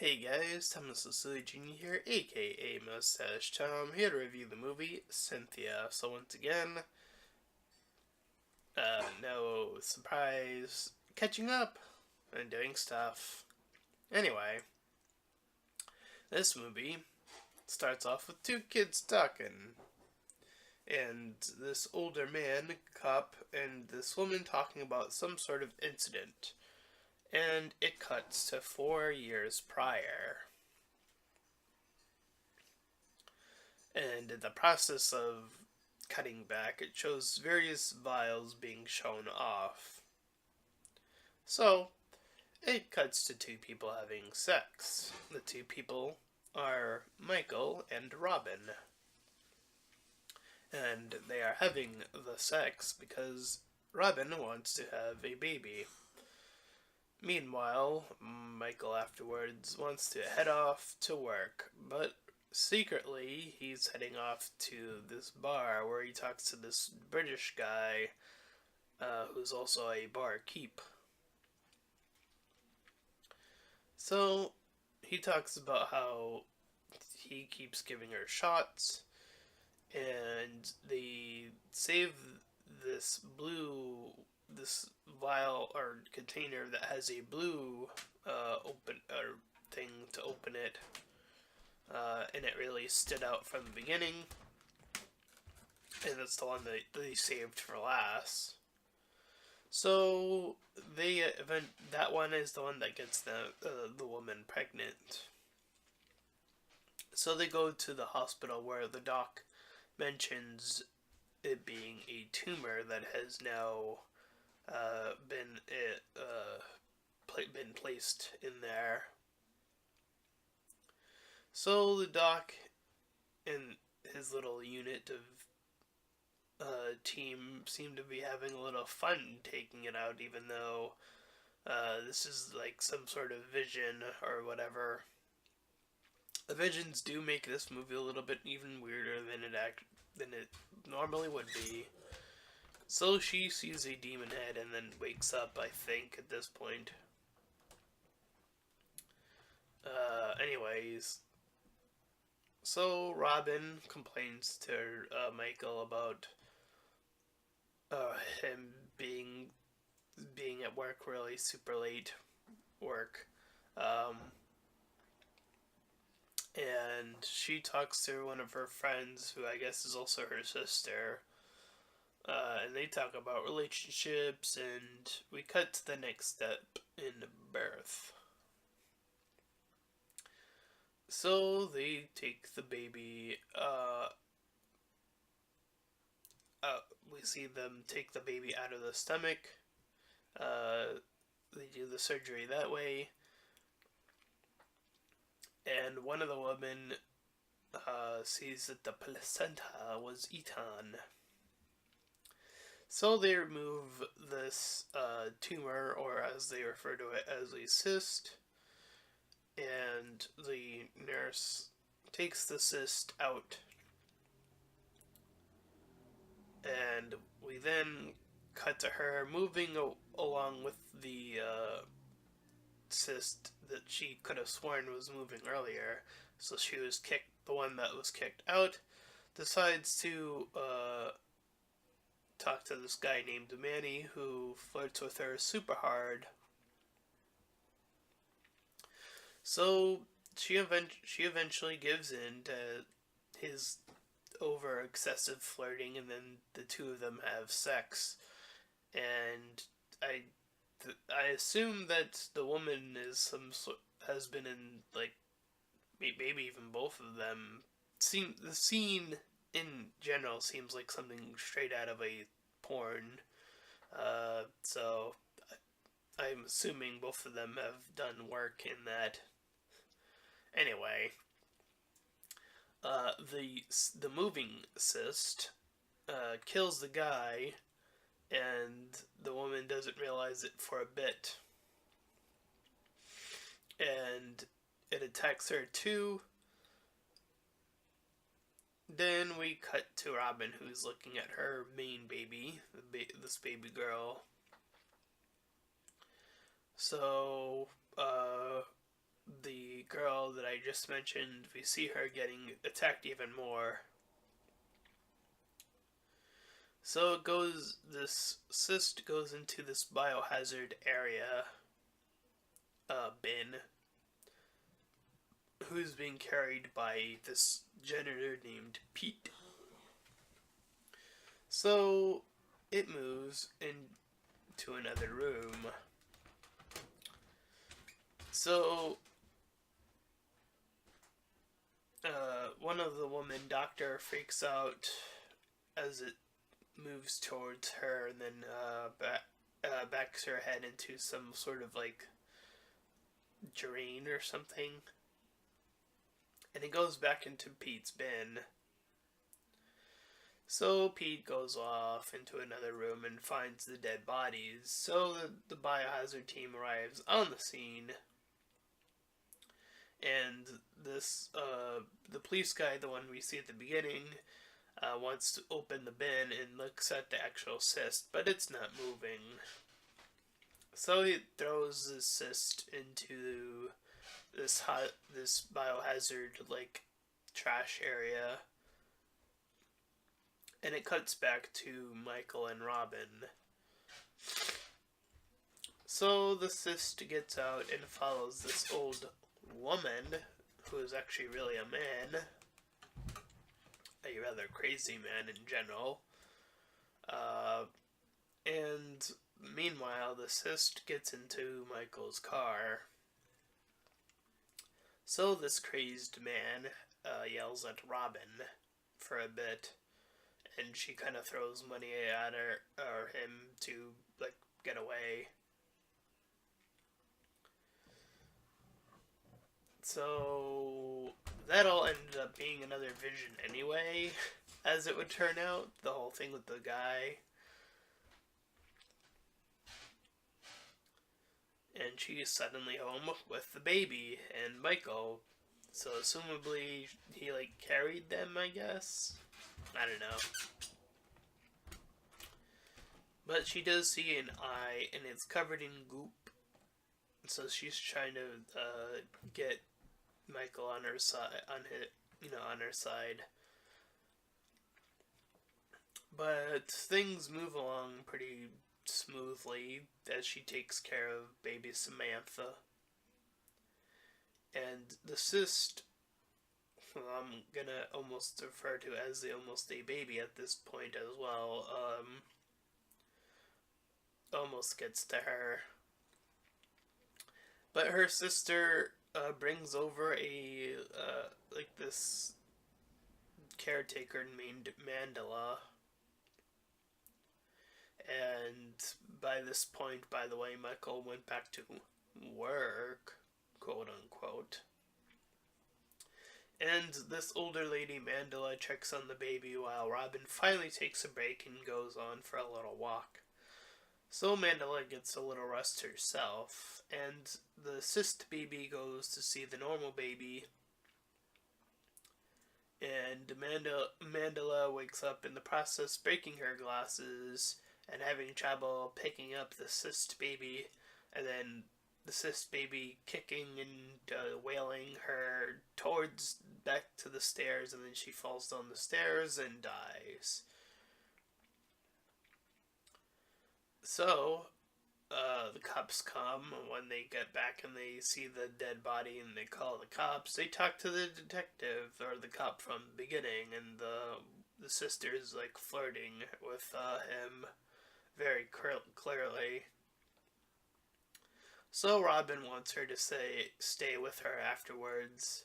Hey guys, Thomas Jr. here, aka Mustached Tom, here to review the movie Cynethia. So once again, no surprise, catching up and doing stuff. Anyway, this movie starts off with two kids talking, and this older man, cop, and this woman talking about some sort of incident. And it cuts to 4 years prior. And in the process of cutting back, it shows various vials being shown off. So, it cuts to two people having sex. The two people are Michael and Robin. And they are having the sex because Robin wants to have a baby. Meanwhile, Michael afterwards wants to head off to work, but secretly he's heading off to this bar where he talks to this British guy who's also a barkeep. So he talks about how he keeps giving her shots, and they save this vial or container that has a blue open or thing to open it, and it really stood out from the beginning, and that's the one that they saved for last. So that one is the one that gets the woman pregnant. So they go to the hospital where the doc mentions it being a tumor that has now been placed in there. So the doc and his little unit of team seem to be having a little fun taking it out, even though this is like some sort of vision or whatever. The visions do make this movie a little bit even weirder than it normally would be. So she sees a demon head and then wakes up, I think, at this point. Anyways, so Robin complains to Michael about him being at work really super late work. And she talks to one of her friends, who I guess is also her sister, and they talk about relationships, and we cut to the next step in birth. So they take the baby. We see them take the baby out of the stomach. They do the surgery that way, and one of the women sees that the placenta was eaten. So they remove this tumor, or as they refer to it as a cyst, and the nurse takes the cyst out. And we then cut to her moving along with the cyst that she could have sworn was moving earlier. So she was kicked, the one that was kicked out, decides to talk to this guy named Manny, who flirts with her super hard. So she eventually gives in to his over excessive flirting, and then the two of them have sex. And I assume that the woman has been in, like, maybe even both of them. The scene in general seems like something straight out of a porn. So I'm assuming both of them have done work in that. Anyway, the moving cyst kills the guy, and the woman doesn't realize it for a bit, and it attacks her too. Then we cut to Robin, who's looking at her main baby, this baby girl. So the girl that I just mentioned, we see her getting attacked even more. So it goes, this cyst goes into this biohazard area bin, who's being carried by this janitor named Pete. So it moves into another room. So one of the women doctor freaks out as it moves towards her, and then backs her head into some sort of like drain or something, and it goes back into Pete's bin. So Pete goes off into another room and finds the dead bodies. So the biohazard team arrives on the scene, and this the police guy, the one we see at the beginning, wants to open the bin and looks at the actual cyst, but it's not moving. So he throws the cyst into this biohazard like trash area, and it cuts back to Michael and Robin. So the cyst gets out and follows this old woman, who is actually really a man, a rather crazy man in general. And meanwhile, the cyst gets into Michael's car. So this crazed man yells at Robin for a bit, and she kind of throws money at her or him to like get away. So that all ended up being another vision anyway, as it would turn out. The whole thing with the guy. And she's suddenly home with the baby and Michael. So assumably he like carried them, I guess. I don't know. But she does see an eye, and it's covered in goop. So she's trying to get Michael on her side, on her side. But things move along pretty smoothly as she takes care of baby Samantha. And the cyst, I'm gonna almost refer to as the almost a baby at this point as well, almost gets to her. But her sister brings over a this caretaker named Mandela. And by this point, by the way, Michael went back to work, quote unquote. And this older lady, Mandela, checks on the baby while Robin finally takes a break and goes on for a little walk. So Mandela gets a little rest herself, and the cyst baby goes to see the normal baby. And Mandela wakes up in the process, breaking her glasses and having trouble picking up the cyst baby, and then the cyst baby kicking and wailing her towards back to the stairs, and then she falls down the stairs and dies. So, the cops come. When they get back and they see the dead body and they call the cops, they talk to the detective, or the cop from the beginning, and the sister's like flirting with him very clearly. So Robin wants her to stay with her afterwards.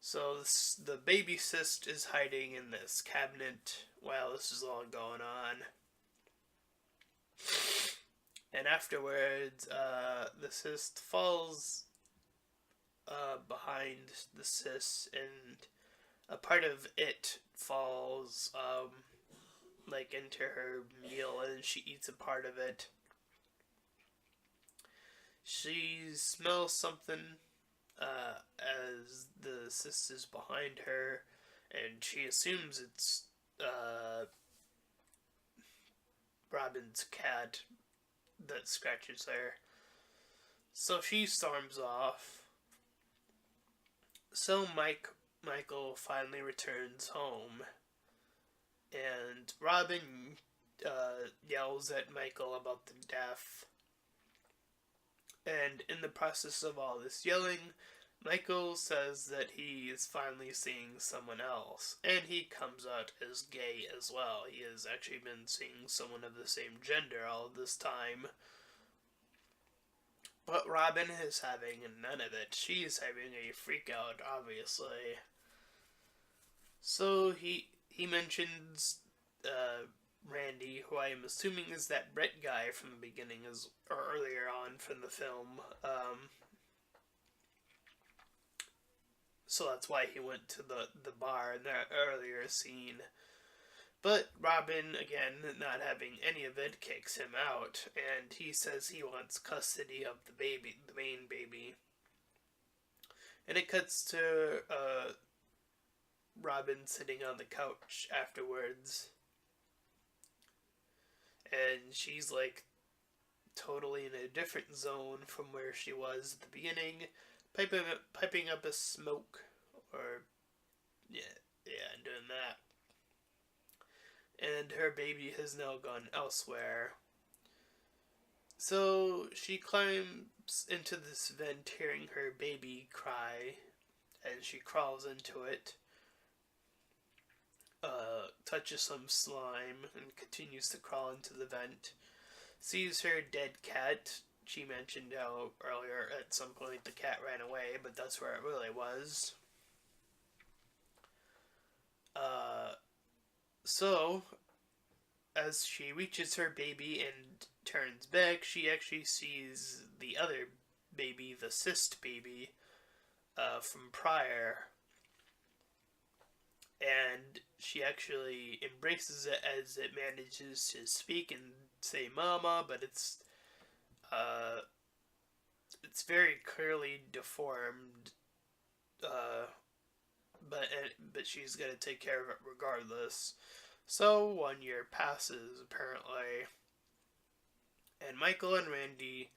So the baby cyst is hiding in this cabinet while this is all going on. And afterwards, the cyst falls behind the cyst, and a part of it falls into her meal, and she eats a part of it. She smells something as the cyst is behind her, and she assumes it's Robin's cat that scratches her. So she storms off, So Michael finally returns home, and Robin yells at Michael about the death. And in the process of all this yelling, Michael says that he is finally seeing someone else, and he comes out as gay as well. He has actually been seeing someone of the same gender all this time. But Robin is having none of it. She's having a freak out, obviously. So he mentions Randy, who I am assuming is that Brett guy from the beginning, or earlier on from the film. So that's why he went to the bar in that earlier scene. But Robin, again, not having any of it, kicks him out, and he says he wants custody of the baby, the main baby. And it cuts to Robin sitting on the couch afterwards. And she's like totally in a different zone from where she was at the beginning, piping up a smoke, or yeah, doing that. And her baby has now gone elsewhere. So she climbs into this vent, hearing her baby cry, and she crawls into it, touches some slime, and continues to crawl into the vent. Sees her dead cat. She mentioned how earlier at some point the cat ran away, but that's where it really was. So, as she reaches her baby and turns back, she actually sees the other baby, the cyst baby, from prior. And she actually embraces it as it manages to speak and say "mama," but it's very clearly deformed. But she's gonna take care of it regardless. So 1 year passes apparently, and Michael and Randy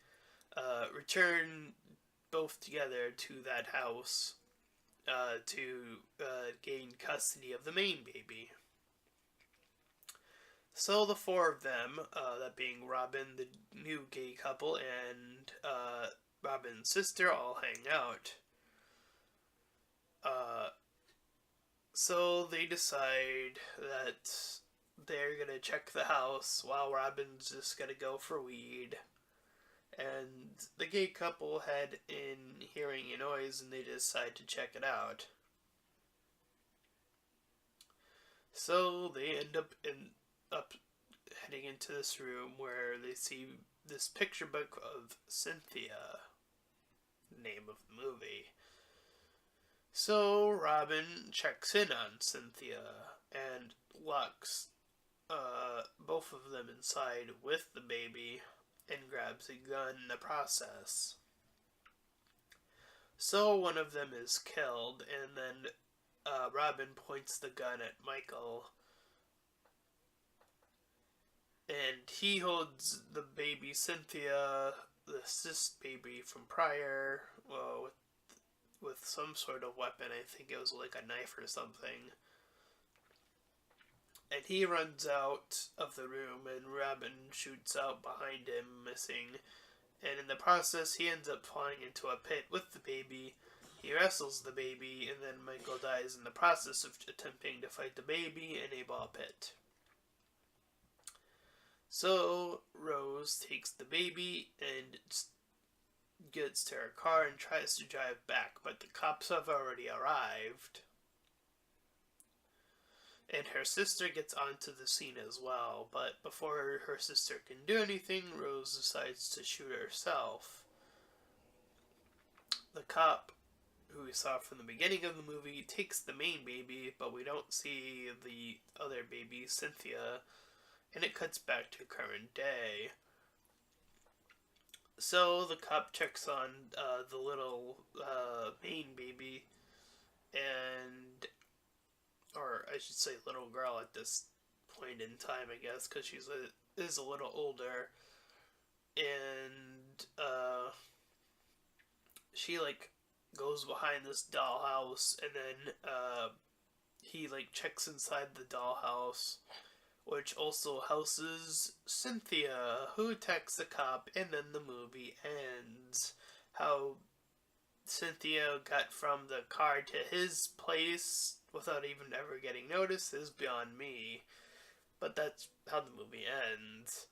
return both together to that house to gain custody of the main baby. So the four of them, that being Robin, the new gay couple, and Robin's sister, all hang out. So they decide that they're gonna check the house while Robin's just gonna go for weed. And the gay couple head in hearing a noise and they decide to check it out. So they end up heading into this room where they see this picture book of Cynethia, name of the movie. So Robin checks in on Cynethia and locks both of them inside with the baby and grabs a gun in the process. So one of them is killed, and then Robin points the gun at Michael, and he holds the baby Cynethia, the cyst baby from prior, with some sort of weapon. I think it was like a knife or something. And he runs out of the room, and Robin shoots out behind him, missing. And in the process, he ends up falling into a pit with the baby. He wrestles the baby, and then Michael dies in the process of attempting to fight the baby in a ball pit. So Rose takes the baby and gets to her car and tries to drive back, but the cops have already arrived. And her sister gets onto the scene as well, but before her sister can do anything, Rose decides to shoot herself. The cop, who we saw from the beginning of the movie, takes the main baby, but we don't see the other baby, Cynethia, and it cuts back to current day. So the cop checks on the little main baby, or I should say little girl at this point in time, I guess, because she is a little older, and she goes behind this dollhouse, and then he like checks inside the dollhouse, which also houses Cynethia, who attacks the cop, and then the movie ends. How Cynethia got from the car to his place without even ever getting noticed is beyond me, but that's how the movie ends.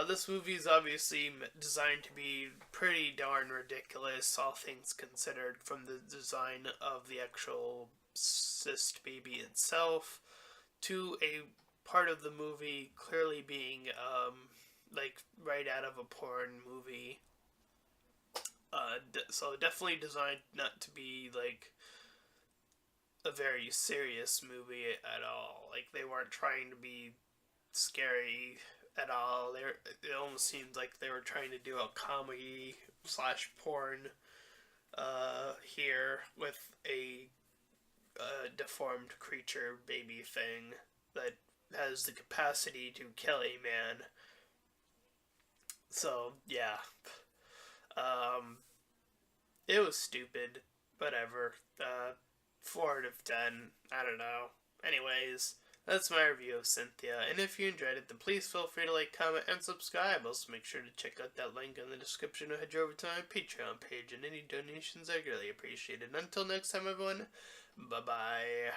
This movie is obviously designed to be pretty darn ridiculous, all things considered, from the design of the actual cyst baby itself to a part of the movie clearly being like right out of a porn movie. So definitely designed not to be like a very serious movie at all. Like they weren't trying to be scary at all. It almost seemed like they were trying to do a comedy slash porn here with a deformed creature baby thing that has the capacity to kill a man. So yeah, um, it was stupid. Whatever. 4 out of 10. I don't know. Anyways, that's my review of Cynthia, and if you enjoyed it, then please feel free to like, comment, and subscribe. Also, make sure to check out that link in the description or head over to my Patreon page, and any donations are greatly appreciated. Until next time, everyone, bye-bye.